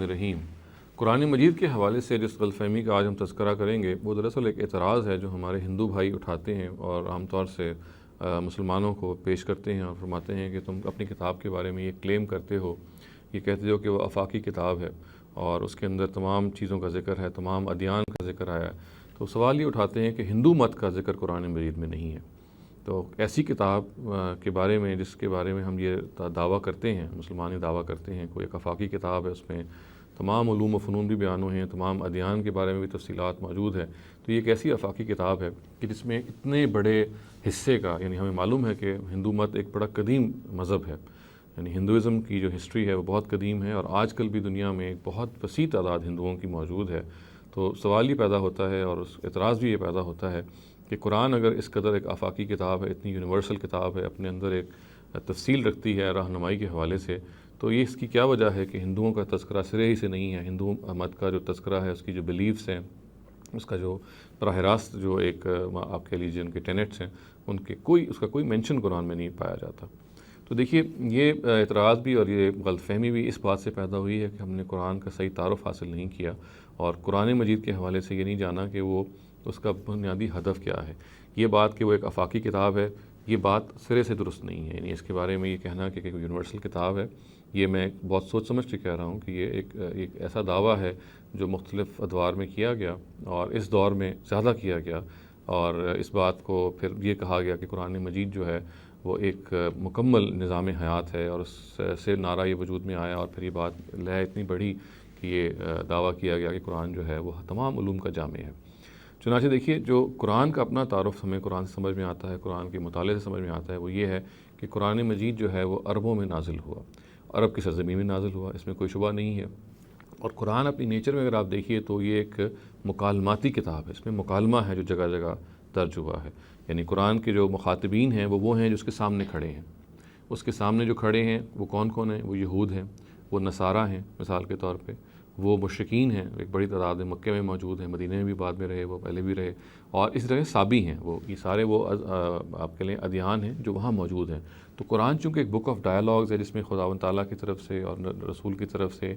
رحیم قرآن مجید کے حوالے سے جس غلط فہمی کا آج ہم تذکرہ کریں گے وہ دراصل ایک اعتراض ہے جو ہمارے ہندو بھائی اٹھاتے ہیں اور عام طور سے مسلمانوں کو پیش کرتے ہیں اور فرماتے ہیں کہ تم اپنی کتاب کے بارے میں یہ کلیم کرتے ہو، یہ کہتے ہو کہ وہ آفاقی کتاب ہے اور اس کے اندر تمام چیزوں کا ذکر ہے، تمام ادیان کا ذکر آیا ہے، تو سوال یہ اٹھاتے ہیں کہ ہندو مت کا ذکر قرآن مجید میں نہیں ہے۔ تو ایسی کتاب کے بارے میں جس کے بارے میں ہم یہ دعویٰ کرتے ہیں، مسلمان یہ دعویٰ کرتے ہیں، کوئی ایک آفاقی کتاب ہے، اس میں تمام علوم و فنون بھی بیان ہوئے ہیں، تمام ادیان کے بارے میں بھی تفصیلات موجود ہے، تو یہ ایک ایسی آفاقی کتاب ہے کہ جس میں اتنے بڑے حصے کا، یعنی ہمیں معلوم ہے کہ ہندو مت ایک بڑا قدیم مذہب ہے، یعنی ہندوازم کی جو ہسٹری ہے وہ بہت قدیم ہے اور آج کل بھی دنیا میں ایک بہت وسیع تعداد ہندوؤں کی موجود ہے۔ تو سوال یہ پیدا ہوتا ہے اور اس اعتراض بھی یہ پیدا ہوتا ہے کہ قرآن اگر اس قدر ایک آفاقی کتاب ہے، اتنی یونیورسل کتاب ہے، اپنے اندر ایک تفصیل رکھتی ہے رہنمائی کے حوالے سے، تو یہ اس کی کیا وجہ ہے کہ ہندوؤں کا تذکرہ سرے ہی سے نہیں ہے؟ ہندو مت کا جو تذکرہ ہے، اس کی جو بلیفس ہیں، اس کا جو براہ راست جو ایک آپ کہہ لیجیے ان کے ٹینٹس ہیں، اس کا کوئی مینشن قرآن میں نہیں پایا جاتا۔ تو دیکھیے یہ اعتراض بھی اور یہ غلط فہمی بھی اس بات سے پیدا ہوئی ہے کہ ہم نے قرآن کا صحیح تعارف حاصل نہیں کیا اور قرآن مجید کے حوالے سے یہ نہیں جانا کہ وہ اس کا بنیادی ہدف کیا ہے۔ یہ بات کہ وہ ایک آفاقی کتاب ہے، یہ بات سرے سے درست نہیں ہے، یعنی اس کے بارے میں یہ کہنا کہ ایک یونیورسل کتاب ہے، یہ میں بہت سوچ سمجھ کے کہہ رہا ہوں کہ یہ ایک ایسا دعویٰ ہے جو مختلف ادوار میں کیا گیا اور اس دور میں زیادہ کیا گیا، اور اس بات کو پھر یہ کہا گیا کہ قرآن مجید جو ہے وہ ایک مکمل نظام حیات ہے، اور اس سے نعرہ یہ وجود میں آیا اور پھر یہ بات لہر اتنی بڑھی کہ یہ دعویٰ کیا گیا کہ قرآن جو ہے وہ تمام علوم کا جامع ہے۔ چنانچہ دیکھیے جو قرآن کا اپنا تعارف ہمیں قرآن سے سمجھ میں آتا ہے، قرآن کے مطالعے سے سمجھ میں آتا ہے، وہ یہ ہے کہ قرآن مجید جو ہے وہ عربوں میں نازل ہوا، عرب کی سرزمین میں نازل ہوا، اس میں کوئی شبہ نہیں ہے۔ اور قرآن اپنی نیچر میں اگر آپ دیکھیے تو یہ ایک مکالماتی کتاب ہے، اس میں مکالمہ ہے جو جگہ جگہ درج ہوا ہے، یعنی قرآن کے جو مخاطبین ہیں وہ ہیں جو اس کے سامنے کھڑے ہیں، اس کے سامنے جو کھڑے ہیں وہ کون کون ہیں؟ وہ یہود ہیں، وہ نصارہ ہیں مثال کے طور پہ، وہ مشرکین ہیں، ایک بڑی تعداد میں مکے میں موجود ہیں، مدینہ میں بھی بعد میں رہے، وہ پہلے بھی رہے، اور اسی طرح سابی ہیں، وہ یہ سارے وہ آپ کے لئے ادیان ہیں جو وہاں موجود ہیں۔ تو قرآن چونکہ ایک بک آف ڈائلاگز ہے جس میں خداوند تعالیٰ کی طرف سے اور رسول کی طرف سے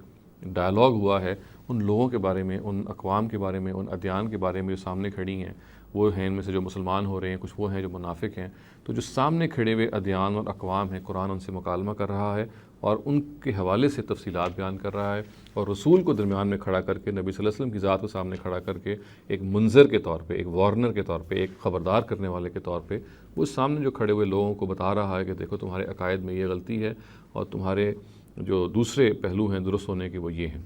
ڈائلاگ ہوا ہے ان لوگوں کے بارے میں، ان اقوام کے بارے میں، ان ادیان کے بارے میں جو سامنے کھڑی ہیں، وہ ہیں ان میں سے جو مسلمان ہو رہے ہیں، کچھ وہ ہیں جو منافق ہیں، تو جو سامنے کھڑے ہوئے ادیان اور اقوام ہیں، قرآن ان سے مکالمہ کر رہا ہے اور ان کے حوالے سے تفصیلات بیان کر رہا ہے، اور رسول کو درمیان میں کھڑا کر کے، نبی صلی اللہ علیہ وسلم کی ذات کو سامنے کھڑا کر کے ایک منذر کے طور پہ، ایک وارنر کے طور پہ، ایک خبردار کرنے والے کے طور پہ وہ سامنے جو کھڑے ہوئے لوگوں کو بتا رہا ہے کہ دیکھو تمہارے عقائد میں یہ غلطی ہے اور تمہارے جو دوسرے پہلو ہیں درست ہونے کے وہ یہ ہیں۔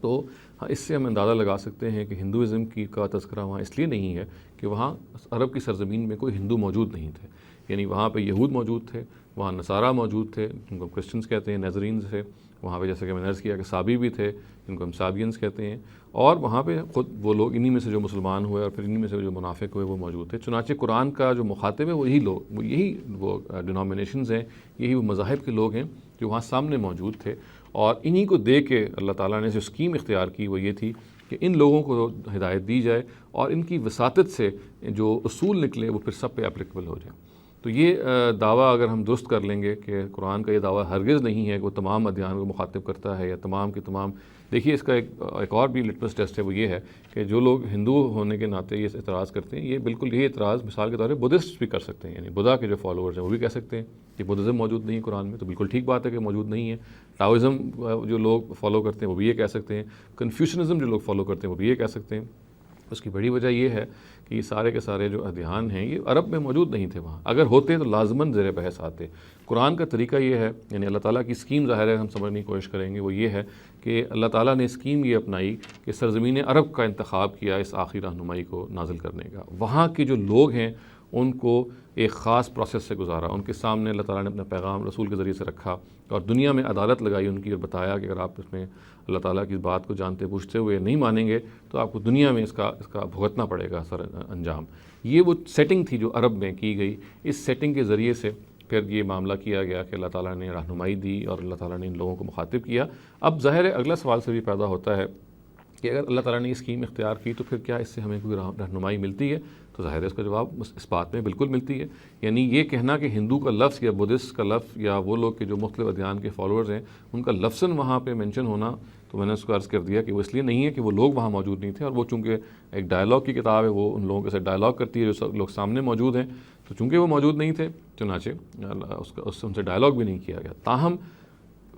تو اس سے ہم اندازہ لگا سکتے ہیں کہ ہندوازم کا تذکرہ وہاں اس لیے نہیں ہے کہ وہاں عرب کی سرزمین میں کوئی ہندو موجود نہیں تھے، یعنی وہاں پہ یہود موجود تھے، وہاں نصارہ موجود تھے جن کو کرسچنز کہتے ہیں، نیزرینز تھے، وہاں پہ جیسے کہ میں نے عرض کیا کہ سابی بھی تھے جن کو ہم سابینز کہتے ہیں، اور وہاں پہ خود وہ لوگ انہی میں سے جو مسلمان ہوئے اور پھر انہی میں سے جو منافق ہوئے وہ موجود تھے۔ چنانچہ قرآن کا جو مخاطب ہے یہی ڈینومینیشنز ہیں، یہی وہ مذاہب کے لوگ ہیں جو وہاں سامنے موجود تھے، اور انہی کو دیکھ کے اللہ تعالیٰ نے جو اسکیم اختیار کی وہ یہ تھی کہ ان لوگوں کو ہدایت دی جائے اور ان کی وساطت سے جو اصول نکلے وہ پھر سب پہ اپلیکیبل ہو جائیں۔ تو یہ دعویٰ اگر ہم درست کر لیں گے کہ قرآن کا یہ دعویٰ ہرگز نہیں ہے کہ وہ تمام ادیان کو مخاطب کرتا ہے یا تمام کے تمام، دیکھیے اس کا ایک اور بھی لٹمس ٹیسٹ ہے، وہ یہ ہے کہ جو لوگ ہندو ہونے کے ناطے یہ اعتراض کرتے ہیں، یہ بالکل یہی اعتراض مثال کے طور پہ بدھسٹ بھی کر سکتے ہیں، یعنی بدھا کے جو فالوورز ہیں وہ بھی کہہ سکتے ہیں کہ بدھزم موجود نہیں ہے قرآن میں، تو بالکل ٹھیک بات ہے کہ موجود نہیں ہے۔ ٹاؤزم جو لوگ فالو کرتے ہیں وہ بھی یہ کہہ سکتے ہیں، کنفیوشنزم جو لوگ فالو کرتے ہیں وہ بھی یہ کہہ سکتے ہیں۔ اس کی بڑی وجہ یہ ہے کہ یہ سارے کے سارے جو ادیان ہیں یہ عرب میں موجود نہیں تھے، وہاں اگر ہوتے تو لازماً زیر بحث آتے۔ قرآن کا طریقہ یہ ہے، یعنی اللہ تعالیٰ کی اسکیم ظاہر ہے ہم سمجھنے کی کوشش کریں گے، وہ یہ ہے کہ اللہ تعالیٰ نے اسکیم یہ اپنائی کہ سرزمین عرب کا انتخاب کیا اس آخری رہنمائی کو نازل کرنے کا، وہاں کے جو لوگ ہیں ان کو ایک خاص پروسیس سے گزارا، ان کے سامنے اللہ تعالیٰ نے اپنا پیغام رسول کے ذریعے سے رکھا اور دنیا میں عدالت لگائی ان کی، اور بتایا کہ اگر آپ اس میں اللہ تعالیٰ کی بات کو جانتے پوچھتے ہوئے نہیں مانیں گے تو آپ کو دنیا میں اس کا بھگتنا پڑے گا سر انجام۔ یہ وہ سیٹنگ تھی جو عرب میں کی گئی، اس سیٹنگ کے ذریعے سے پھر یہ معاملہ کیا گیا کہ اللہ تعالیٰ نے رہنمائی دی اور اللہ تعالیٰ نے ان لوگوں کو مخاطب کیا۔ اب ظاہر ہے اگلا سوال سے بھی پیدا ہوتا ہے کہ اگر اللہ تعالیٰ نے یہ اسکیم اختیار کی تو پھر کیا اس سے ہمیں کوئی رہنمائی ملتی ہے؟ تو ظاہر ہے اس کا جواب اس بات میں بالکل ملتی ہے، یعنی یہ کہنا کہ ہندو کا لفظ یا بدھسٹ کا لفظ یا وہ لوگ کہ جو مختلف ادیان کے فالوورز ہیں ان کا لفظاً وہاں پہ مینشن ہونا تو میں نے اس کو عرض کر دیا کہ وہ اس لیے نہیں ہے کہ وہ لوگ وہاں موجود نہیں تھے، اور وہ چونکہ ایک ڈائلاگ کی کتاب ہے، وہ ان لوگوں کے ساتھ ڈائلاگ کرتی ہے جو لوگ سامنے موجود ہیں، تو چونکہ وہ موجود نہیں تھے چنانچہ اس سے ان سے ڈائلاگ بھی نہیں کیا گیا۔ تاہم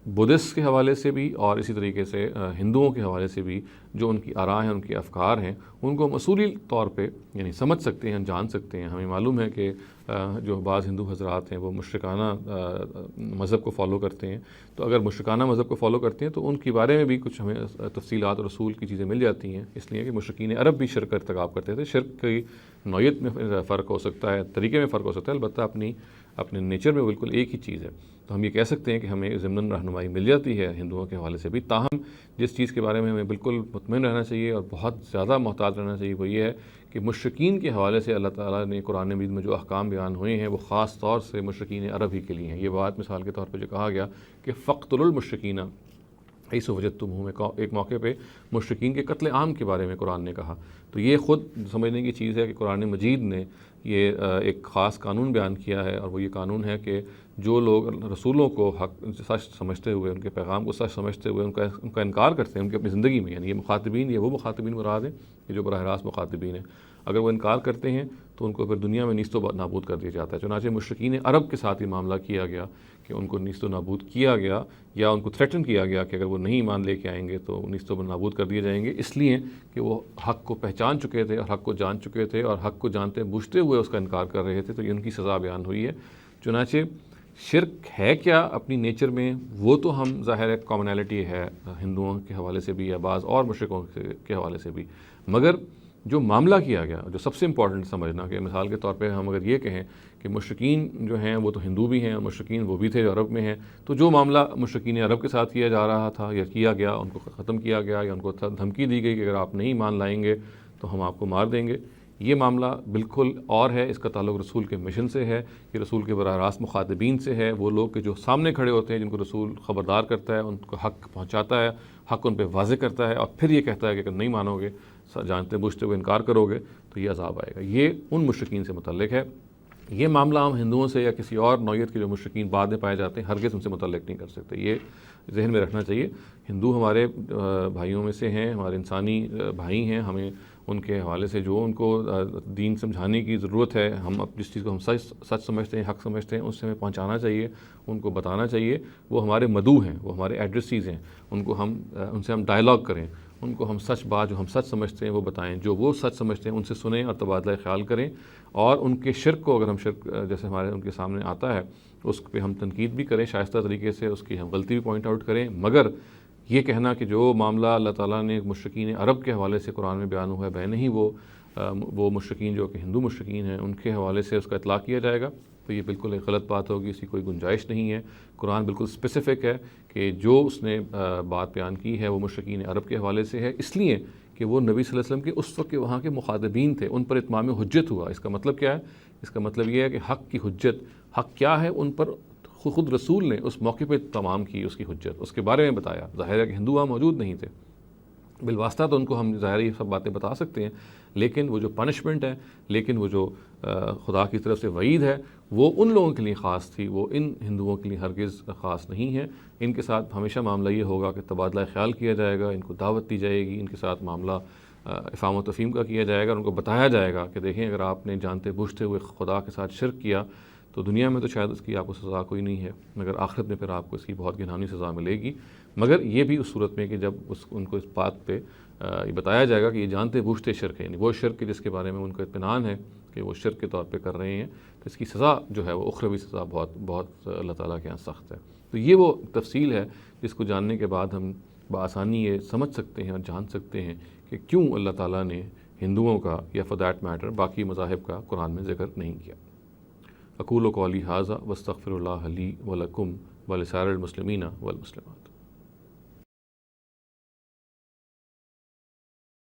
بدھسٹ کے حوالے سے بھی اور اسی طریقے سے ہندوؤں کے حوالے سے بھی جو ان کی آراء ہیں، ان کے افکار ہیں، ان کو ہم اصولی طور پہ یعنی سمجھ سکتے ہیں، جان سکتے ہیں۔ ہمیں معلوم ہے کہ جو بعض ہندو حضرات ہیں وہ مشرکانہ مذہب کو فالو کرتے ہیں، تو اگر مشرکانہ مذہب کو فالو کرتے ہیں تو ان کے بارے میں بھی کچھ ہمیں تفصیلات اور اصول کی چیزیں مل جاتی ہیں، اس لیے کہ مشرکین عرب بھی شرک کا ارتکاب کرتے تھے۔ شرک کی نوعیت میں فرق ہو سکتا ہے، طریقے میں فرق ہو سکتا ہے، البتہ اپنے نیچر میں بالکل ایک ہی چیز ہے۔ تو ہم یہ کہہ سکتے ہیں کہ ہمیں ضمن رہنمائی مل جاتی ہے ہندوؤں کے حوالے سے بھی۔ تاہم جس چیز کے بارے میں ہمیں بالکل مطمئن رہنا چاہیے اور بہت زیادہ محتاط رہنا چاہیے وہ یہ ہے کہ مشرکین کے حوالے سے اللہ تعالیٰ نے قرآن مجید میں جو احکام بیان ہوئے ہیں وہ خاص طور سے مشرکین عرب ہی کے لیے ہیں۔ یہ بات مثال کے طور پہ جو کہا گیا کہ فَاقْتُلُوا الْمُشْرِكِينَ حَيْثُ وَجَدتُّمُوهُم، ایک موقع پہ مشرکین کے قتل عام کے بارے میں قرآن نے کہا، تو یہ خود سمجھنے کی چیز ہے کہ قرآن مجید نے یہ ایک خاص قانون بیان کیا ہے، اور وہ یہ قانون ہے کہ جو لوگ رسولوں کو حق سچ سمجھتے ہوئے، ان کے پیغام کو سچ سمجھتے ہوئے ان کا انکار کرتے ہیں ان کی اپنی زندگی میں، یعنی یہ مخاطبین، یہ وہ مخاطبین مراد ہیں کہ جو براہ راست مخاطبین ہیں، اگر وہ انکار کرتے ہیں تو ان کو پھر دنیا میں نیست و نابود کر دیا جاتا ہے۔ چنانچہ مشرکین عرب کے ساتھ یہ معاملہ کیا گیا کہ ان کو نیست و نابود کیا گیا، یا ان کو تھریٹن کیا گیا کہ اگر وہ نہیں ایمان لے کے آئیں گے تو نیست و نابود کر دیے جائیں گے، اس لیے کہ وہ حق کو پہچان چکے تھے اور حق کو جان چکے تھے اور حق کو جانتے بوجھتے ہوئے اس کا انکار کر رہے تھے، تو یہ ان کی سزا بیان ہوئی ہے۔ چنانچہ شرک ہے کیا اپنی نیچر میں، وہ تو ہم ظاہر ہے کامنالٹی ہے ہندوؤں کے حوالے سے بھی یا بعض اور مشرکوں کے حوالے سے بھی، مگر جو معاملہ کیا گیا، جو سب سے امپورٹنٹ سمجھنا کہ مثال کے طور پہ ہم اگر یہ کہیں کہ مشرکین جو ہیں وہ تو ہندو بھی ہیں اور مشرکین وہ بھی تھے جو عرب میں ہیں، تو جو معاملہ مشرکین عرب کے ساتھ کیا جا رہا تھا یا کیا گیا، ان کو ختم کیا گیا یا ان کو دھمکی دی گئی کہ اگر آپ نہیں مان لائیں گے تو ہم آپ کو مار دیں گے، یہ معاملہ بالکل اور ہے۔ اس کا تعلق رسول کے مشن سے ہے، کہ رسول کے براہ راست مخاطبین سے ہے، وہ لوگ کہ جو سامنے کھڑے ہوتے ہیں، جن کو رسول خبردار کرتا ہے، ان کو حق پہنچاتا ہے، حق ان پہ واضح کرتا ہے، اور پھر یہ کہتا ہے کہ اگر نہیں مانو گے، جانتے بوجھتے ہوئے انکار کرو گے تو یہ عذاب آئے گا۔ یہ ان مشرکین سے متعلق ہے۔ یہ معاملہ ہم ہندوؤں سے یا کسی اور نوعیت کے جو مشرکین بعد میں پائے جاتے ہیں ہرگز ان سے متعلق نہیں کر سکتے، یہ ذہن میں رکھنا چاہیے۔ ہندو ہمارے بھائیوں میں سے ہیں، ہمارے انسانی بھائی ہیں، ہمیں ان کے حوالے سے جو ان کو دین سمجھانے کی ضرورت ہے، ہم جس چیز کو ہم سچ سمجھتے ہیں، حق سمجھتے ہیں، اس سے ہمیں پہنچانا چاہیے، ان کو بتانا چاہیے۔ وہ ہمارے مدعو ہیں، وہ ہمارے ایڈریسیز ہیں، ان سے ہم ڈائلاگ کریں، ان کو ہم سچ بات جو ہم سچ سمجھتے ہیں وہ بتائیں، جو وہ سچ سمجھتے ہیں ان سے سنیں اور تبادلہ خیال کریں، اور ان کے شرک کو اگر ہم شرک جیسے ہمارے ان کے سامنے آتا ہے اس پہ ہم تنقید بھی کریں شائستہ طریقے سے، اس کی ہم غلطی بھی پوائنٹ آؤٹ کریں، مگر یہ کہنا کہ جو معاملہ اللہ تعالیٰ نے مشرکین عرب کے حوالے سے قرآن میں بیان ہوا ہے بین ہی وہ مشرکین جو کہ ہندو مشرکین ہیں ان کے حوالے سے اس کا اطلاق کیا جائے گا، تو یہ بالکل ایک غلط بات ہوگی، اس کی کوئی گنجائش نہیں ہے۔ قرآن بالکل اسپیسیفک ہے کہ جو اس نے بات بیان کی ہے وہ مشرکین عرب کے حوالے سے ہے، اس لیے کہ وہ نبی صلی اللہ علیہ وسلم کے اس وقت کے وہاں کے مخاطبین تھے، ان پر اتمام حجت ہوا۔ اس کا مطلب کیا ہے؟ اس کا مطلب یہ ہے کہ حق کی حجت، حق کیا ہے ان پر خود رسول نے اس موقع پہ تمام کی، اس کی حجت، اس کے بارے میں بتایا۔ ظاہر ہے کہ ہندو وہاں موجود نہیں تھے، بالواسطہ تو ان کو ہم ظاہر یہ سب باتیں بتا سکتے ہیں، لیکن وہ جو پنشمنٹ ہے، لیکن وہ جو خدا کی طرف سے وعید ہے وہ ان لوگوں کے لیے خاص تھی، وہ ان ہندوؤں کے لیے ہرگز خاص نہیں ہے۔ ان کے ساتھ ہمیشہ معاملہ یہ ہوگا کہ تبادلہ خیال کیا جائے گا، ان کو دعوت دی جائے گی، ان کے ساتھ معاملہ افہام و تفہیم کا کیا جائے گا، ان کو بتایا جائے گا کہ دیکھیں اگر آپ نے جانتے بوجھتے ہوئے خدا کے ساتھ شرک کیا تو دنیا میں تو شاید اس کی آپ کو سزا کوئی نہیں ہے، مگر آخرت میں پھر آپ کو اس کی بہت گھناؤنی سزا ملے گی، مگر یہ بھی اس صورت میں کہ جب ان کو اس بات پہ یہ بتایا جائے گا کہ یہ جانتے بوجھتے شرک ہے، یعنی وہ شرک جس کے بارے میں ان کو اطمینان ہے کہ وہ شرک کے طور پہ کر رہے ہیں، تو اس کی سزا جو ہے وہ اخروی سزا بہت اللہ تعالیٰ کے یہاں سخت ہے۔ تو یہ وہ تفصیل ہے جس کو جاننے کے بعد ہم بآسانی یہ سمجھ سکتے ہیں اور جان سکتے ہیں کہ کیوں اللہ تعالیٰ نے ہندوؤں کا یا فار دیٹ میٹر باقی مذاہب کا قرآن میں ذکر نہیں کیا۔ اقول قولی ھذا واستغفر اللہ لی ولکم ولسائر المسلمین والمسلمات۔